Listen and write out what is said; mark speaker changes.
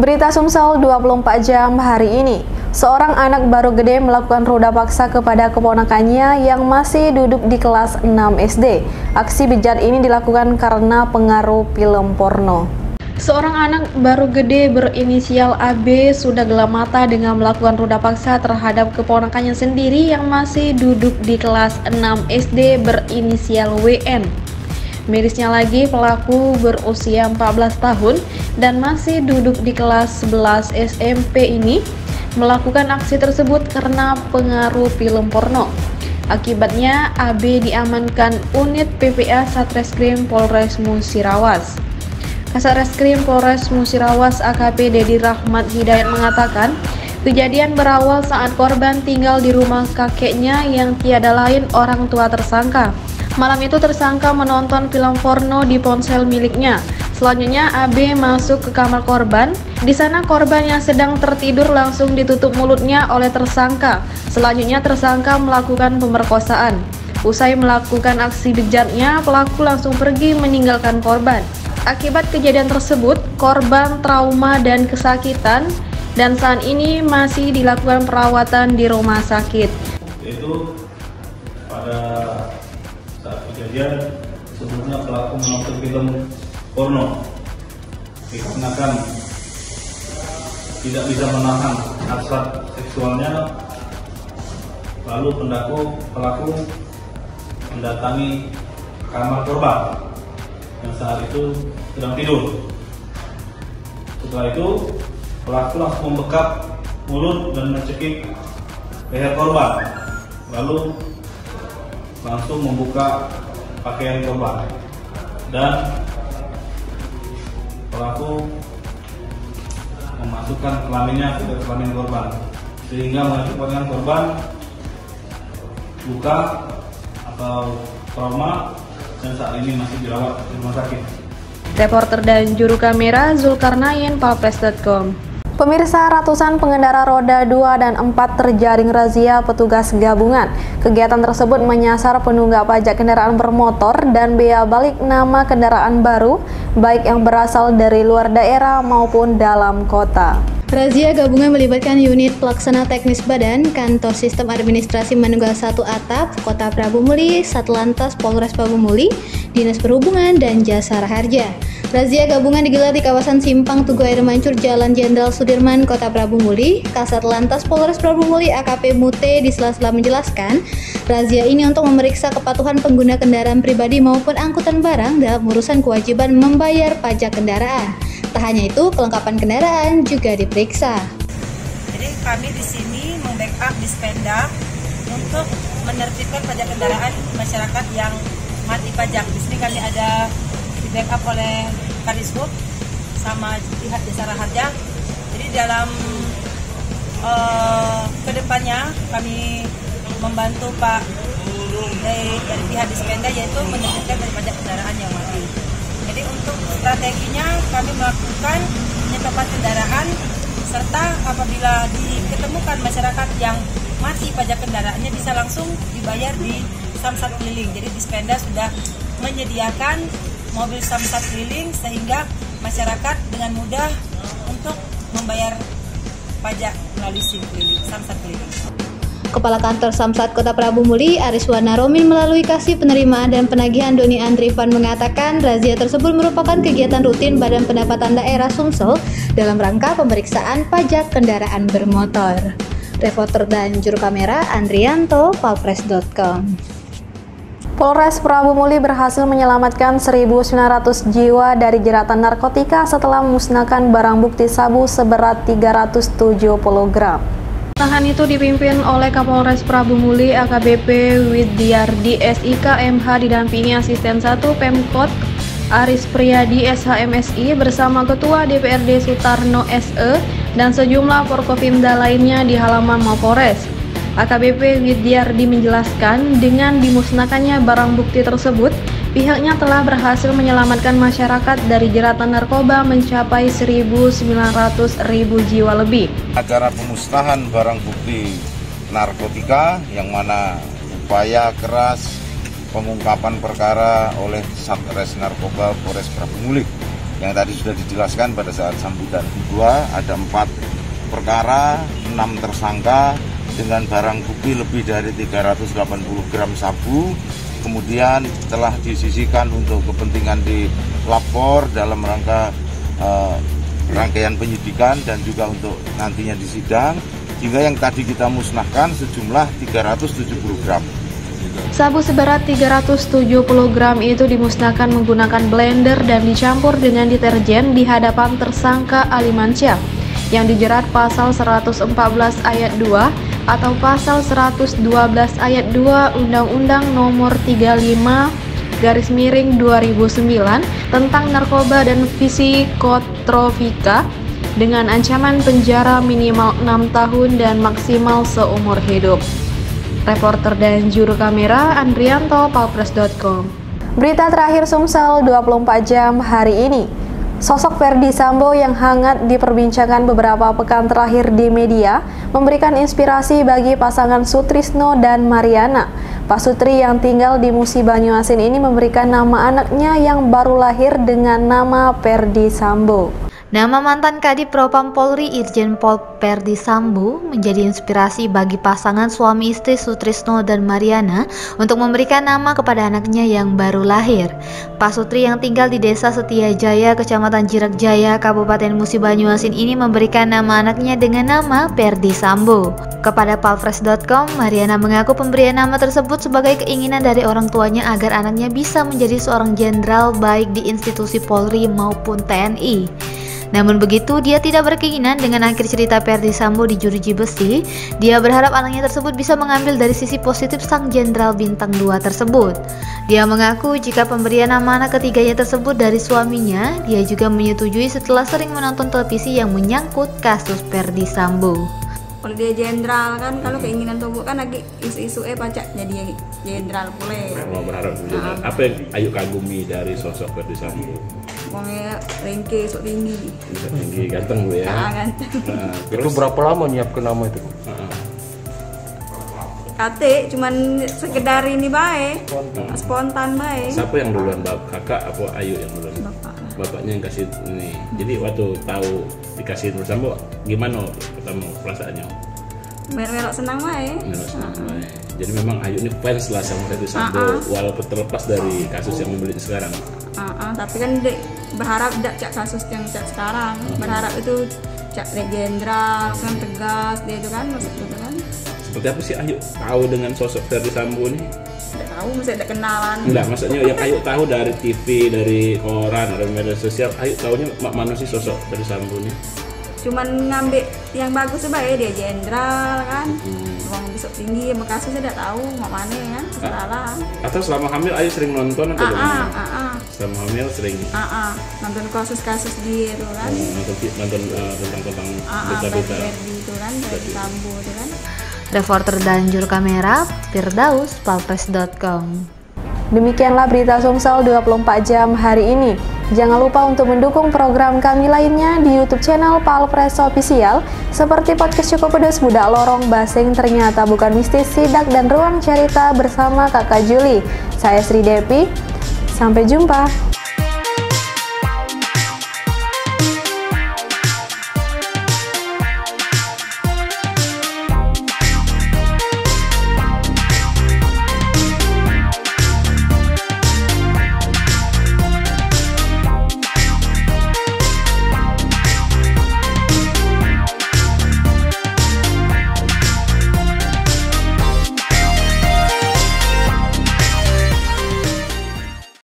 Speaker 1: Berita Sumsel 24 jam hari ini. Seorang anak baru gede melakukan ruda paksa kepada keponakannya yang masih duduk di kelas 6 SD. Aksi bejat ini dilakukan karena pengaruh film porno. Seorang anak baru gede berinisial AB sudah gelap mata dengan melakukan ruda paksa terhadap keponakannya sendiri yang masih duduk di kelas 6 SD berinisial WN. Mirisnya lagi, pelaku berusia 14 tahun dan masih duduk di kelas 11 SMP ini melakukan aksi tersebut karena pengaruh film porno. Akibatnya, AB diamankan unit PPA Satreskrim Polres Musirawas. Kasat Reskrim Polres Musirawas AKP Dedi Rahmat Hidayat mengatakan, kejadian berawal saat korban tinggal di rumah kakeknya yang tiada lain orang tua tersangka. Malam itu tersangka menonton film porno di ponsel miliknya. Selanjutnya AB masuk ke kamar korban. Di sana korban yang sedang tertidur langsung ditutup mulutnya oleh tersangka. Selanjutnya tersangka melakukan pemerkosaan. Usai melakukan aksi bejatnya, pelaku langsung pergi meninggalkan korban. Akibat kejadian tersebut, korban trauma dan kesakitan dan saat ini masih dilakukan perawatan di rumah sakit.
Speaker 2: Itu pada saat kejadian sebelumnya pelaku menonton film porno dikarenakan tidak bisa menahan hasrat seksualnya, lalu pelaku mendatangi kamar korban yang saat itu sedang tidur. Setelah itu pelaku langsung membekap mulut dan mencekik leher korban, lalu langsung membuka pakaian korban dan pelaku memasukkan kelaminnya ke kelamin korban sehingga mengakibatkan korban luka atau trauma dan saat ini masih dirawat di rumah sakit.
Speaker 1: Reporter dan juru kamera Zulkarnain, Palpres.com. Pemirsa, ratusan pengendara roda 2 dan 4 terjaring razia petugas gabungan. Kegiatan tersebut menyasar penunggak pajak kendaraan bermotor dan bea balik nama kendaraan baru, baik yang berasal dari luar daerah maupun dalam kota.
Speaker 3: Razia gabungan melibatkan unit pelaksana teknis badan, kantor sistem administrasi Manunggal 1 Atap, Kota Prabu Muli, Satlantas Polres Prabu Muli, Dinas Perhubungan, dan Jasara Harja. Razia gabungan digelar di kawasan Simpang Tugu Air Mancur, Jalan Jenderal Sudirman, Kota Prabu Muli. Kasat Lantas Polres Prabu Muli AKP Mute di sela-sela menjelaskan, razia ini untuk memeriksa kepatuhan pengguna kendaraan pribadi maupun angkutan barang dalam urusan kewajiban membayar pajak kendaraan. Tak hanya itu, kelengkapan kendaraan juga diperiksa.
Speaker 4: Jadi kami di sini membackup Dispenda untuk menertibkan pajak kendaraan masyarakat yang mati pajak. Di sini kami ada di backup oleh Kadishub sama pihak Jasara Harja. Jadi dalam kedepannya kami membantu Pak dari pihak Dispenda yaitu menertibkan pajak kendaraan yang mati. Jadi untuk strateginya kami melakukan penyetopan kendaraan serta apabila diketemukan masyarakat yang mati pajak kendaraannya bisa langsung dibayar di samsat keliling. Jadi Dispenda sudah menyediakan mobil samsat keliling sehingga masyarakat dengan mudah untuk membayar pajak melalui SIM keliling, samsat keliling.
Speaker 3: Kepala Kantor Samsat Kota Prabu Muli, Ariswana Romin melalui Kasih Penerimaan dan Penagihan Doni Andrivan mengatakan razia tersebut merupakan kegiatan rutin Badan Pendapatan Daerah Sumsel dalam rangka pemeriksaan pajak kendaraan bermotor. Reporter dan juru kamera Andrianto, Palpres.com.
Speaker 1: Polres Prabu Muli berhasil menyelamatkan 1.900 jiwa dari jeratan narkotika setelah memusnahkan barang bukti sabu seberat 370 gram. Tahan itu dipimpin oleh Kapolres Prabu Muli AKBP Widyardi SIK MH didampingi Asisten 1 Pemkot Aris Priyadi SHMSI bersama Ketua DPRD Sutarno SE dan sejumlah Forkopimda lainnya di halaman Mapolres. AKBP Widyardi menjelaskan dengan dimusnahkannya barang bukti tersebut, pihaknya telah berhasil menyelamatkan masyarakat dari jeratan narkoba mencapai 1.900.000 jiwa lebih.
Speaker 5: Acara pemusnahan barang bukti narkotika yang mana upaya keras pengungkapan perkara oleh Satres Narkoba Polres Prabu Muli yang tadi sudah dijelaskan pada saat sambutan. Kedua, ada 4 perkara, 6 tersangka dengan barang bukti lebih dari 380 gram sabu. Kemudian telah disisihkan untuk kepentingan di lapor dalam rangka rangkaian penyidikan dan juga untuk nantinya di sidang, hingga yang tadi kita musnahkan sejumlah 370 gram.
Speaker 1: Sabu seberat 370 gram itu dimusnahkan menggunakan blender dan dicampur dengan deterjen di hadapan tersangka Alimansyah yang dijerat pasal 114 ayat 2 atau pasal 112 ayat 2 Undang-Undang Nomor 35/2009 tentang narkoba dan psikotropika dengan ancaman penjara minimal 6 tahun dan maksimal seumur hidup. Reporter dan juru kamera Andrianto, palpres.com. Berita terakhir Sumsel 24 jam hari ini. Sosok Ferdy Sambo yang hangat diperbincangkan beberapa pekan terakhir di media memberikan inspirasi bagi pasangan Sutrisno dan Mariana. Pak Sutri yang tinggal di Musi Banyuasin ini memberikan nama anaknya yang baru lahir dengan nama Ferdy Sambo.
Speaker 3: Nama mantan Kadif Propam Polri Irjen Pol Ferdy Sambo menjadi inspirasi bagi pasangan suami istri Sutrisno dan Mariana untuk memberikan nama kepada anaknya yang baru lahir. Pak Sutri yang tinggal di Desa Setiajaya, Kecamatan Jirak Jaya, Kabupaten Musi Banyuasin ini memberikan nama anaknya dengan nama Ferdy Sambo. Kepada palpres.com, Mariana mengaku pemberian nama tersebut sebagai keinginan dari orang tuanya agar anaknya bisa menjadi seorang jenderal baik di institusi Polri maupun TNI. Namun begitu, dia tidak berkeinginan dengan akhir cerita Ferdy Sambo di Jeruji Besi. Dia berharap anaknya tersebut bisa mengambil dari sisi positif sang jenderal bintang 2 tersebut. Dia mengaku jika pemberian nama anak ketiganya tersebut dari suaminya, dia juga menyetujui setelah sering menonton televisi yang menyangkut kasus Ferdy Sambo.
Speaker 6: Kalau dia jenderal kan, kalau keinginan tubuh kan lagi isu-isu pacak jadi jenderal pule.
Speaker 7: Mau berharap jenderal. Apa yang Ayu kagumi dari sosok Ferdy Sambo?
Speaker 6: Pokoknya ringkih, sok tinggi.
Speaker 7: Bisa tinggi, ganteng Bu ya.
Speaker 6: Ganteng.
Speaker 7: Nah,
Speaker 8: Itu berapa lama nyiapkan nama itu?
Speaker 6: Kate cuman sekedar ini baik, spontan baik.
Speaker 7: Siapa yang duluan, kakak apa Ayu yang duluan?
Speaker 6: Bapak.
Speaker 7: Bapaknya yang kasih ini. Jadi waktu tahu dikasih Ferdy Sambo, gimana pertama perasaannya?
Speaker 6: Melok senang baik.
Speaker 7: Jadi memang Ayu ini fans lah sama Ferdy Sambo, walaupun terlepas dari kasus yang membeli sekarang.
Speaker 6: Tapi kan berharap tidak cak kasus yang cak sekarang. Berharap itu cak jenderal kan tegas dia itu kan, maksud itu kan.
Speaker 7: Seperti apa sih Ayu tahu dengan sosok Ferdy Sambo ini?
Speaker 6: Tidak tahu, mesti ada kenalan.
Speaker 7: Enggak, maksudnya yang Ayu tahu dari TV, dari koran, dari media sosial. Ayu tahunya mana sih sosok Ferdy Sambo ini?
Speaker 6: Cuman ngambil yang bagus sebaik dia jenderal kan. Uang besok tinggi, sama kasus saya tidak tahu mau mana kan, salah.
Speaker 7: Atau selama hamil Ayu sering nonton atau gimana? Selama hamil sering.
Speaker 6: Nonton kasus-kasus dia itu kan.
Speaker 7: Nonton tentang berita-berita
Speaker 6: itu kan, Ferdy Sambo itu kan.
Speaker 3: Reporter dan juru kamera Firdaus, palpres.com.
Speaker 1: Demikianlah berita Sumsel 24 jam hari ini. Jangan lupa untuk mendukung program kami lainnya di YouTube channel Palpres Official seperti podcast Cukup Pedas, Budak Lorong, Basing Ternyata Bukan Mistis, Sidak, dan Ruang Cerita bersama Kakak Juli. Saya Sri Depi. Sampai jumpa.